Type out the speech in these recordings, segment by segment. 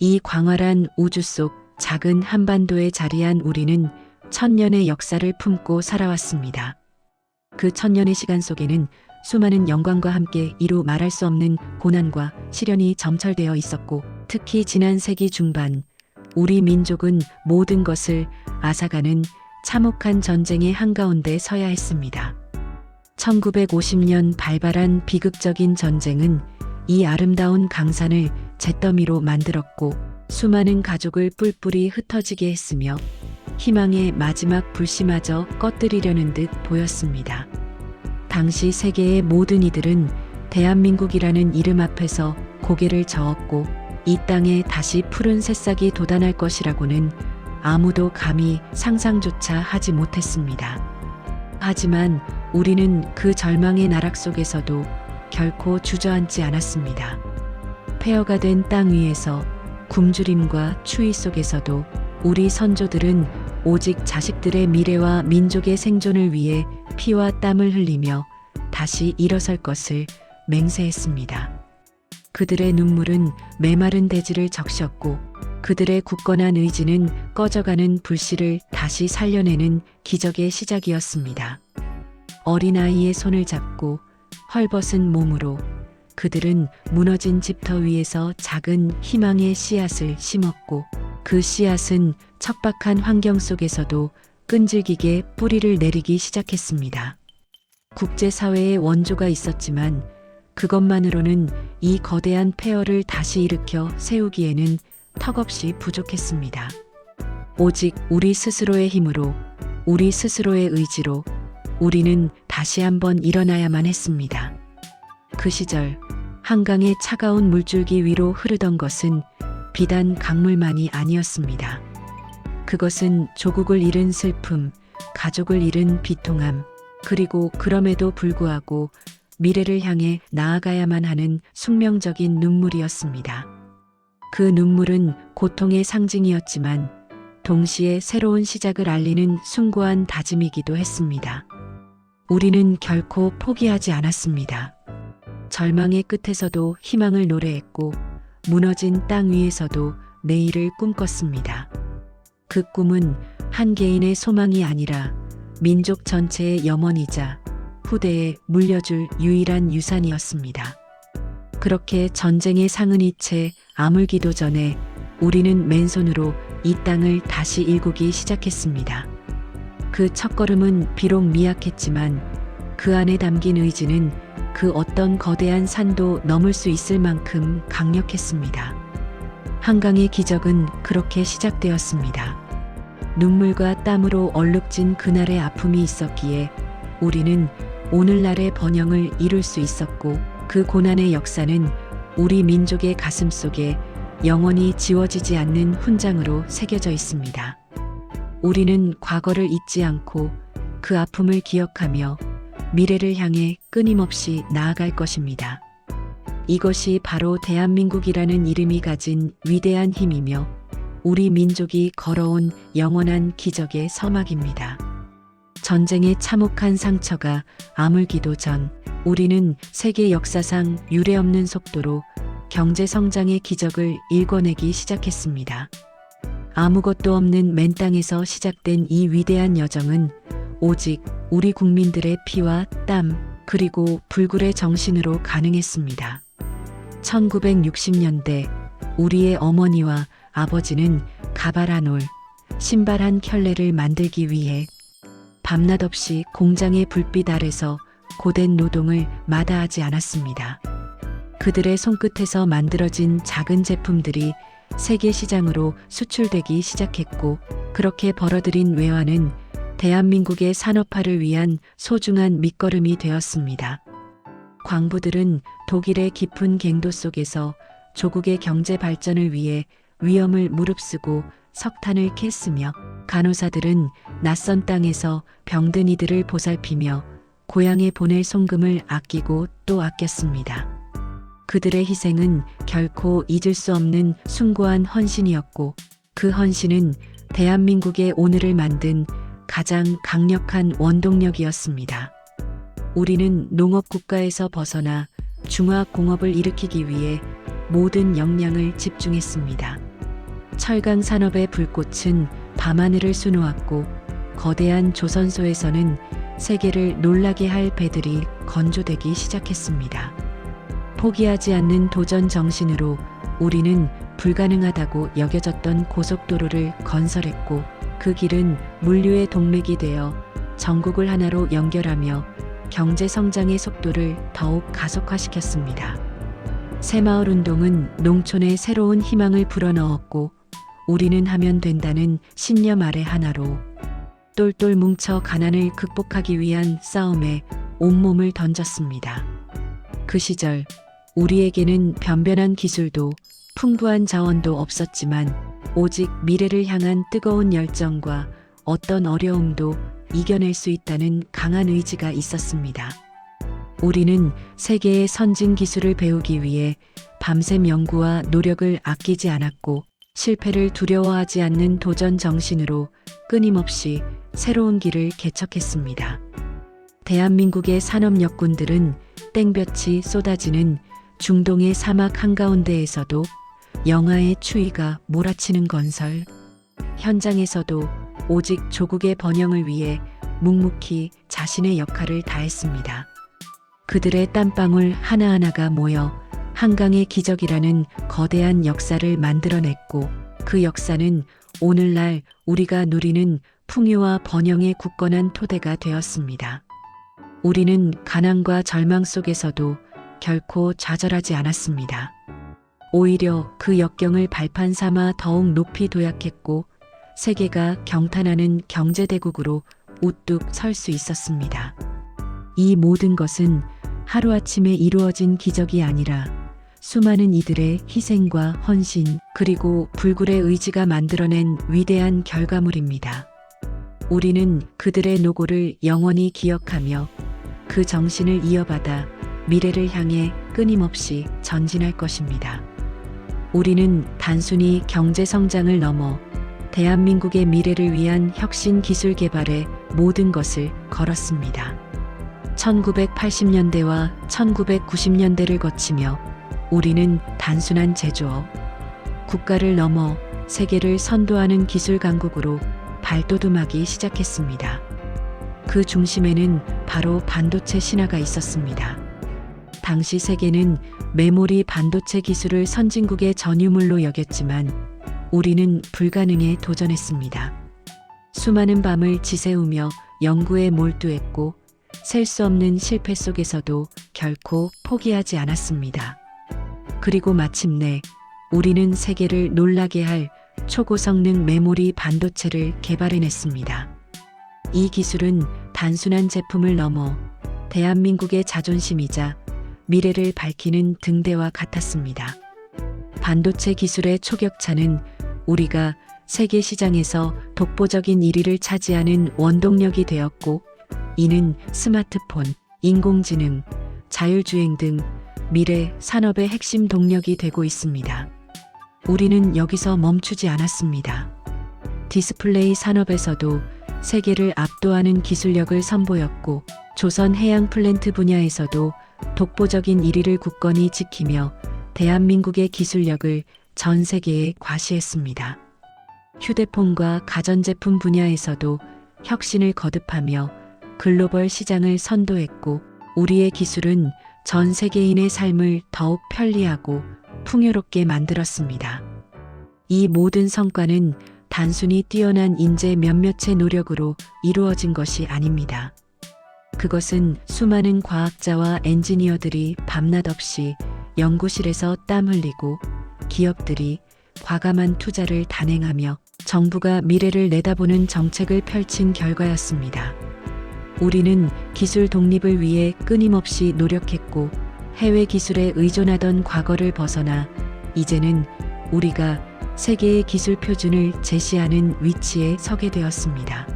이 광활한 우주 속 작은 한반도에 자리한 우리는 천년의 역사를 품고 살아왔습니다. 그 천년의 시간 속에는 수많은 영광과 함께 이루 말할 수 없는 고난과 시련이 점철되어 있었고, 특히 지난 세기 중반 우리 민족은 모든 것을 앗아가는 참혹한 전쟁의 한가운데 서야 했습니다. 1950년 발발한 비극적인 전쟁은 이 아름다운 강산을 잿더미로 만들었고, 수많은 가족을 뿔뿔이 흩어지게 했으며 희망의 마지막 불씨마저 꺼뜨리려는 듯 보였습니다. 당시 세계의 모든 이들은 대한민국이라는 이름 앞에서 고개를 저었고, 이 땅에 다시 푸른 새싹이 돋아날 것이라고는 아무도 감히 상상조차 하지 못했습니다. 하지만 우리는 그 절망의 나락 속에서도 결코 주저앉지 않았습니다. 폐허가 된 땅 위에서 굶주림과 추위 속에서도 우리 선조들은 오직 자식들의 미래와 민족의 생존을 위해 피와 땀을 흘리며 다시 일어설 것을 맹세했습니다. 그들의 눈물은 메마른 대지를 적셨고, 그들의 굳건한 의지는 꺼져가는 불씨를 다시 살려내는 기적의 시작이었습니다. 어린아이의 손을 잡고 헐벗은 몸으로 그들은 무너진 집터 위에서 작은 희망의 씨앗을 심었고, 그 씨앗은 척박한 환경 속에서도 끈질기게 뿌리를 내리기 시작했습니다. 국제사회의 원조가 있었지만 그것만으로는 이 거대한 폐허를 다시 일으켜 세우기에는 턱없이 부족했습니다. 오직 우리 스스로의 힘으로, 우리 스스로의 의지로 우리는 다시 한번 일어나야만 했습니다. 그 시절 한강의 차가운 물줄기 위로 흐르던 것은 비단 강물만이 아니었습니다. 그것은 조국을 잃은 슬픔, 가족을 잃은 비통함, 그리고 그럼에도 불구하고 미래를 향해 나아가야만 하는 숙명적인 눈물이었습니다. 그 눈물은 고통의 상징이었지만 동시에 새로운 시작을 알리는 숭고한 다짐이기도 했습니다. 우리는 결코 포기하지 않았습니다. 절망의 끝에서도 희망을 노래했고, 무너진 땅 위에서도 내일을 꿈꿨습니다. 그 꿈은 한 개인의 소망이 아니라 민족 전체의 염원이자 후대에 물려줄 유일한 유산이었습니다. 그렇게 전쟁의 상은 이채 아물기도 전에 우리는 맨손으로 이 땅을 다시 일구기 시작했습니다. 그 첫걸음은 비록 미약했지만 그 안에 담긴 의지는 그 어떤 거대한 산도 넘을 수 있을 만큼 강력했습니다. 한강의 기적은 그렇게 시작되었습니다. 눈물과 땀으로 얼룩진 그날의 아픔이 있었기에 우리는 오늘날의 번영을 이룰 수 있었고, 그 고난의 역사는 우리 민족의 가슴 속에 영원히 지워지지 않는 훈장으로 새겨져 있습니다. 우리는 과거를 잊지 않고 그 아픔을 기억하며 미래를 향해 끊임없이 나아갈 것입니다. 이것이 바로 대한민국이라는 이름이 가진 위대한 힘이며 우리 민족이 걸어온 영원한 기적의 서막입니다. 전쟁의 참혹한 상처가 아물기도 전 우리는 세계 역사상 유례없는 속도로 경제 성장의 기적을 일궈내기 시작했습니다. 아무것도 없는 맨 땅에서 시작된 이 위대한 여정은 오직 우리 국민들의 피와 땀, 그리고 불굴의 정신으로 가능했습니다. 1960년대 우리의 어머니와 아버지는 가발 한 올, 신발 한 켤레를 만들기 위해 밤낮 없이 공장의 불빛 아래서 고된 노동을 마다하지 않았습니다. 그들의 손끝에서 만들어진 작은 제품들이 세계 시장으로 수출되기 시작했고, 그렇게 벌어들인 외화는 대한민국의 산업화를 위한 소중한 밑거름이 되었습니다. 광부들은 독일의 깊은 갱도 속에서 조국의 경제 발전을 위해 위험을 무릅쓰고 석탄을 캤으며, 간호사들은 낯선 땅에서 병든 이들을 보살피며 고향에 보낼 송금을 아끼고 또 아꼈습니다. 그들의 희생은 결코 잊을 수 없는 숭고한 헌신이었고, 그 헌신은 대한민국의 오늘을 만든 가장 강력한 원동력이었습니다. 우리는 농업 국가에서 벗어나 중화공업을 일으키기 위해 모든 역량을 집중했습니다. 철강 산업의 불꽃은 밤하늘을 수놓았고 거대한 조선소에서는 세계를 놀라게 할 배들이 건조되기 시작했습니다. 포기하지 않는 도전 정신으로 우리는 불가능하다고 여겨졌던 고속도로를 건설했고 그 길은 물류의 동맥이 되어 전국을 하나로 연결하며 경제 성장의 속도를 더욱 가속화시켰습니다. 새마을 운동은 농촌에 새로운 희망을 불어넣었고 우리는 하면 된다는 신념 아래 하나로 똘똘 뭉쳐 가난을 극복하기 위한 싸움에 온몸을 던졌습니다. 그 시절 우리에게는 변변한 기술도 풍부한 자원도 없었지만 오직 미래를 향한 뜨거운 열정과 어떤 어려움도 이겨낼 수 있다는 강한 의지가 있었습니다. 우리는 세계의 선진 기술을 배우기 위해 밤샘 연구와 노력을 아끼지 않았고 실패를 두려워하지 않는 도전 정신으로 끊임없이 새로운 길을 개척했습니다. 대한민국의 산업 역군들은 땡볕이 쏟아지는 중동의 사막 한가운데에서도 영하의 추위가 몰아치는 건설 현장에서도 오직 조국의 번영을 위해 묵묵히 자신의 역할을 다했습니다. 그들의 땀방울 하나하나가 모여 한강의 기적이라는 거대한 역사를 만들어냈고 그 역사는 오늘날 우리가 누리는 풍요와 번영의 굳건한 토대가 되었습니다. 우리는 가난과 절망 속에서도 결코 좌절하지 않았습니다. 오히려 그 역경을 발판 삼아 더욱 높이 도약했고 세계가 경탄하는 경제대국으로 우뚝 설 수 있었습니다. 이 모든 것은 하루아침에 이루어진 기적이 아니라 수많은 이들의 희생과 헌신 그리고 불굴의 의지가 만들어낸 위대한 결과물입니다. 우리는 그들의 노고를 영원히 기억하며 그 정신을 이어받아 미래를 향해 끊임없이 전진할 것입니다. 우리는 단순히 경제 성장을 넘어 대한민국의 미래를 위한 혁신 기술 개발에 모든 것을 걸었습니다. 1980년대와 1990년대를 거치며 우리는 단순한 제조업, 국가를 넘어 세계를 선도하는 기술 강국으로 발돋움하기 시작했습니다. 그 중심에는 바로 반도체 신화가 있었습니다. 당시 세계는 메모리 반도체 기술을 선진국의 전유물로 여겼지만 우리는 불가능에 도전했습니다. 수많은 밤을 지새우며 연구에 몰두했고 셀 수 없는 실패 속에서도 결코 포기하지 않았습니다. 그리고 마침내 우리는 세계를 놀라게 할 초고성능 메모리 반도체를 개발해냈습니다. 이 기술은 단순한 제품을 넘어 대한민국의 자존심이자 미래를 밝히는 등대와 같았습니다. 반도체 기술의 초격차는 우리가 세계 시장에서 독보적인 1위를 차지하는 원동력이 되었고 이는 스마트폰, 인공지능, 자율주행 등 미래 산업의 핵심 동력이 되고 있습니다. 우리는 여기서 멈추지 않았습니다. 디스플레이 산업에서도 세계를 압도하는 기술력을 선보였고 조선 해양 플랜트 분야에서도 독보적인 1위를 굳건히 지키며 대한민국의 기술력을 전 세계에 과시했습니다. 휴대폰과 가전제품 분야에서도 혁신을 거듭하며 글로벌 시장을 선도했고 우리의 기술은 전 세계인의 삶을 더욱 편리하고 풍요롭게 만들었습니다. 이 모든 성과는 단순히 뛰어난 인재 몇몇의 노력으로 이루어진 것이 아닙니다. 그것은 수많은 과학자와 엔지니어들이 밤낮 없이 연구실에서 땀 흘리고 기업들이 과감한 투자를 단행하며 정부가 미래를 내다보는 정책을 펼친 결과였습니다. 우리는 기술 독립을 위해 끊임없이 노력했고 해외 기술에 의존하던 과거를 벗어나 이제는 우리가 세계의 기술 표준을 제시하는 위치에 서게 되었습니다.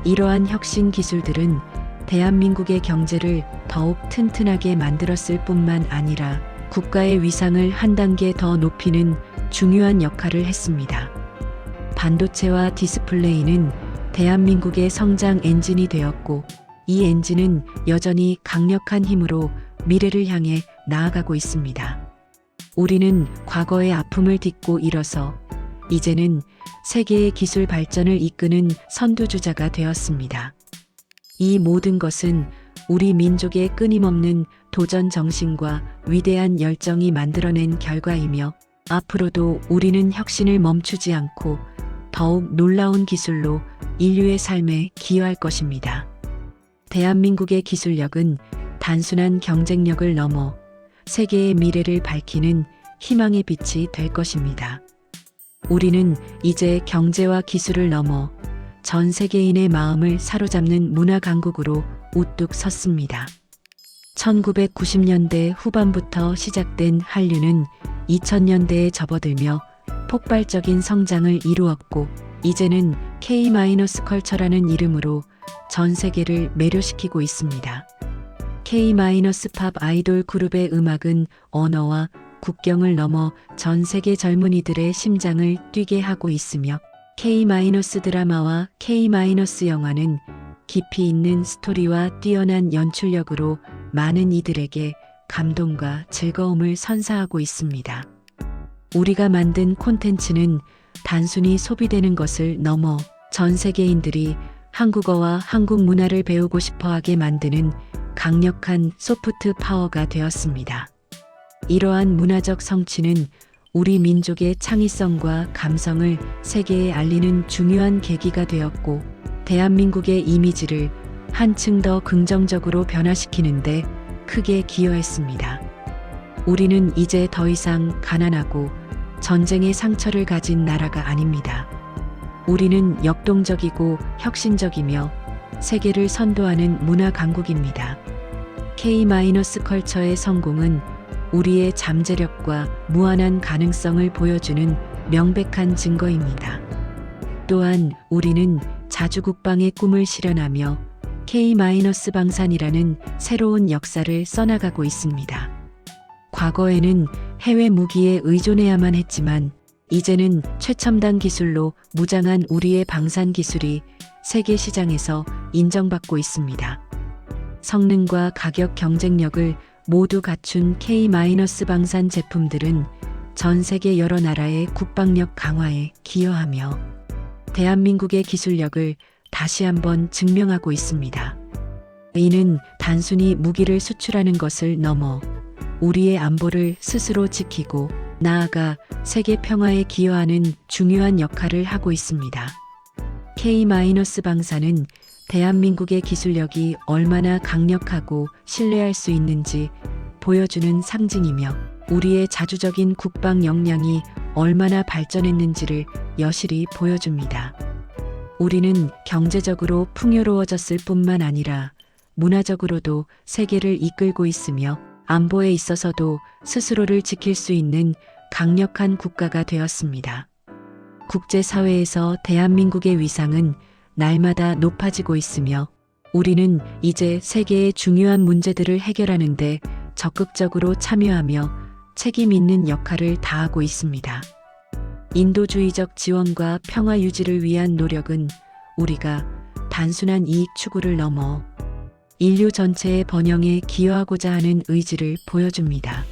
이러한 혁신 기술들은 대한민국의 경제를 더욱 튼튼하게 만들었을 뿐만 아니라 국가의 위상을 한 단계 더 높이는 중요한 역할을 했습니다. 반도체와 디스플레이는 대한민국의 성장 엔진이 되었고 이 엔진은 여전히 강력한 힘으로 미래를 향해 나아가고 있습니다. 우리는 과거의 아픔을 딛고 일어서 이제는 세계의 기술 발전을 이끄는 선두주자가 되었습니다. 이 모든 것은 우리 민족의 끊임없는 도전 정신과 위대한 열정이 만들어낸 결과이며, 앞으로도 우리는 혁신을 멈추지 않고 더욱 놀라운 기술로 인류의 삶에 기여할 것입니다. 대한민국의 기술력은 단순한 경쟁력을 넘어 세계의 미래를 밝히는 희망의 빛이 될 것입니다. 우리는 이제 경제와 기술을 넘어 전 세계인의 마음을 사로잡는 문화 강국으로 우뚝 섰습니다. 1990년대 후반부터 시작된 한류는 2000년대에 접어들며 폭발적인 성장을 이루었고, 이제는 K-컬처라는 이름으로 전 세계를 매료시키고 있습니다. K-팝 아이돌 그룹의 음악은 언어와 국경을 넘어 전 세계 젊은이들의 심장을 뛰게 하고 있으며, K- 드라마와 K- 영화는 깊이 있는 스토리와 뛰어난 연출력으로 많은 이들에게 감동과 즐거움을 선사하고 있습니다. 우리가 만든 콘텐츠는 단순히 소비되는 것을 넘어 전 세계인들이 한국어와 한국 문화를 배우고 싶어하게 만드는 강력한 소프트 파워가 되었습니다. 이러한 문화적 성취는 우리 민족의 창의성과 감성을 세계에 알리는 중요한 계기가 되었고, 대한민국의 이미지를 한층 더 긍정적으로 변화시키는데 크게 기여했습니다. 우리는 이제 더 이상 가난하고 전쟁의 상처를 가진 나라가 아닙니다. 우리는 역동적이고 혁신적이며 세계를 선도하는 문화 강국입니다. K-컬처의 성공은 우리의 잠재력과 무한한 가능성을 보여주는 명백한 증거입니다. 또한 우리는 자주국방의 꿈을 실현하며 K-방산이라는 새로운 역사를 써나가고 있습니다. 과거에는 해외 무기에 의존해야만 했지만, 이제는 최첨단 기술로 무장한 우리의 방산 기술이 세계 시장에서 인정받고 있습니다. 성능과 가격 경쟁력을 모두 갖춘 K-방산 제품들은 전 세계 여러 나라의 국방력 강화에 기여하며 대한민국의 기술력을 다시 한번 증명하고 있습니다. 이는 단순히 무기를 수출하는 것을 넘어 우리의 안보를 스스로 지키고 나아가 세계 평화에 기여하는 중요한 역할을 하고 있습니다. K-방산은 대한민국의 기술력이 얼마나 강력하고 신뢰할 수 있는지 보여주는 상징이며, 우리의 자주적인 국방 역량이 얼마나 발전했는지를 여실히 보여줍니다. 우리는 경제적으로 풍요로워졌을 뿐만 아니라 문화적으로도 세계를 이끌고 있으며, 안보에 있어서도 스스로를 지킬 수 있는 강력한 국가가 되었습니다. 국제사회에서 대한민국의 위상은 날마다 높아지고 있으며, 우리는 이제 세계의 중요한 문제들을 해결하는 데 적극적으로 참여하며 책임 있는 역할을 다하고 있습니다. 인도주의적 지원과 평화 유지를 위한 노력은 우리가 단순한 이익 추구를 넘어 인류 전체의 번영에 기여하고자 하는 의지를 보여줍니다.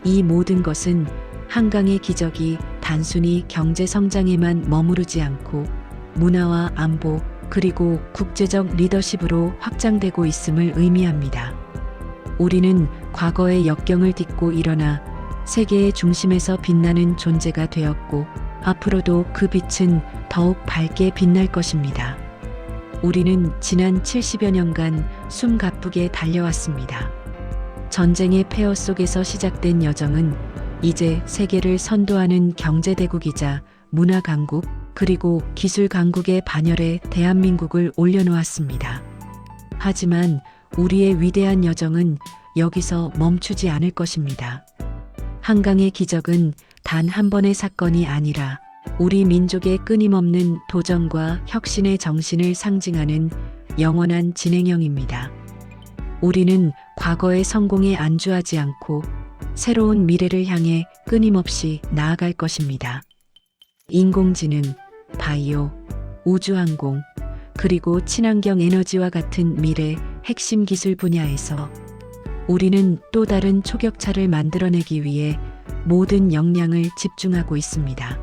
이 모든 것은 한강의 기적이 단순히 경제 성장에만 머무르지 않고 문화와 안보 그리고 국제적 리더십으로 확장되고 있음을 의미합니다. 우리는 과거의 역경을 딛고 일어나 세계의 중심에서 빛나는 존재가 되었고, 앞으로도 그 빛은 더욱 밝게 빛날 것입니다. 우리는 지난 70여 년간 숨가쁘게 달려왔습니다. 전쟁의 폐허 속에서 시작된 여정은 이제 세계를 선도하는 경제대국이자 문화 강국 그리고 기술 강국의 반열에 대한민국을 올려놓았습니다. 하지만 우리의 위대한 여정은 여기서 멈추지 않을 것입니다. 한강의 기적은 단 한 번의 사건이 아니라 우리 민족의 끊임없는 도전과 혁신의 정신을 상징하는 영원한 진행형입니다. 우리는 과거의 성공에 안주하지 않고 새로운 미래를 향해 끊임없이 나아갈 것입니다. 인공지능, 바이오, 우주항공, 그리고 친환경 에너지와 같은 미래 핵심 기술 분야에서 우리는 또 다른 초격차를 만들어내기 위해 모든 역량을 집중하고 있습니다.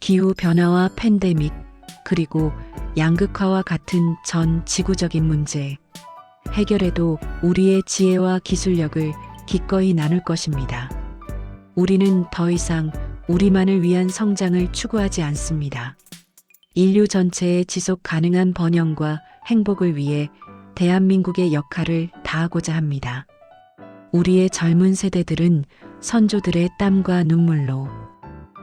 기후 변화와 팬데믹, 그리고 양극화와 같은 전 지구적인 문제 해결에도 우리의 지혜와 기술력을 기꺼이 나눌 것입니다. 우리는 더 이상 우리만을 위한 성장을 추구하지 않습니다. 인류 전체의 지속 가능한 번영과 행복을 위해 대한민국의 역할을 다하고자 합니다. 우리의 젊은 세대들은 선조들의 땀과 눈물로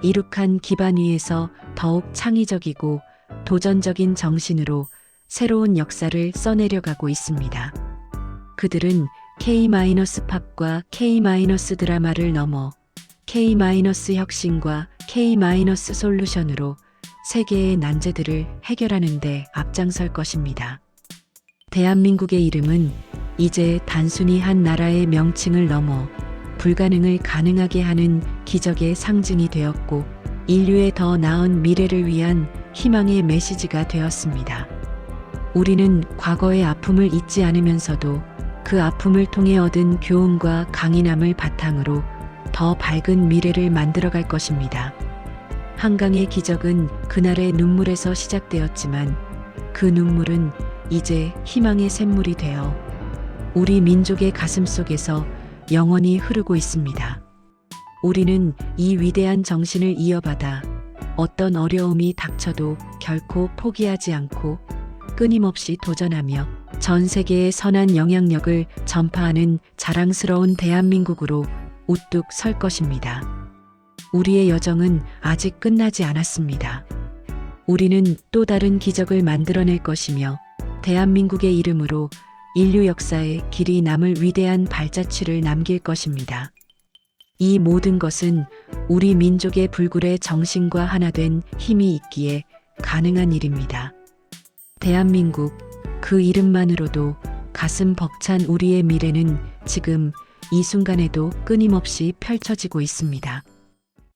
이룩한 기반 위에서 더욱 창의적이고 도전적인 정신으로 새로운 역사를 써내려가고 있습니다. 그들은 K-팝과 K-드라마를 넘어 K-혁신과 K-솔루션으로 세계의 난제들을 해결하는 데 앞장설 것입니다. 대한민국의 이름은 이제 단순히 한 나라의 명칭을 넘어 불가능을 가능하게 하는 기적의 상징이 되었고 인류의 더 나은 미래를 위한 희망의 메시지가 되었습니다. 우리는 과거의 아픔을 잊지 않으면서도 그 아픔을 통해 얻은 교훈과 강인함을 바탕으로 더 밝은 미래를 만들어갈 것입니다. 한강의 기적은 그날의 눈물에서 시작되었지만 그 눈물은 이제 희망의 샘물이 되어 우리 민족의 가슴 속에서 영원히 흐르고 있습니다. 우리는 이 위대한 정신을 이어받아 어떤 어려움이 닥쳐도 결코 포기하지 않고 끊임없이 도전하며 전 세계에 선한 영향력을 전파하는 자랑스러운 대한민국으로 우뚝 설 것입니다. 우리의 여정은 아직 끝나지 않았습니다. 우리는 또 다른 기적을 만들어낼 것이며 대한민국의 이름으로 인류 역사에 길이 남을 위대한 발자취를 남길 것입니다. 이 모든 것은 우리 민족의 불굴의 정신과 하나 된 힘이 있기에 가능한 일입니다. 대한민국, 그 이름만으로도 가슴 벅찬 우리의 미래는 지금 이 순간에도 끊임없이 펼쳐지고 있습니다.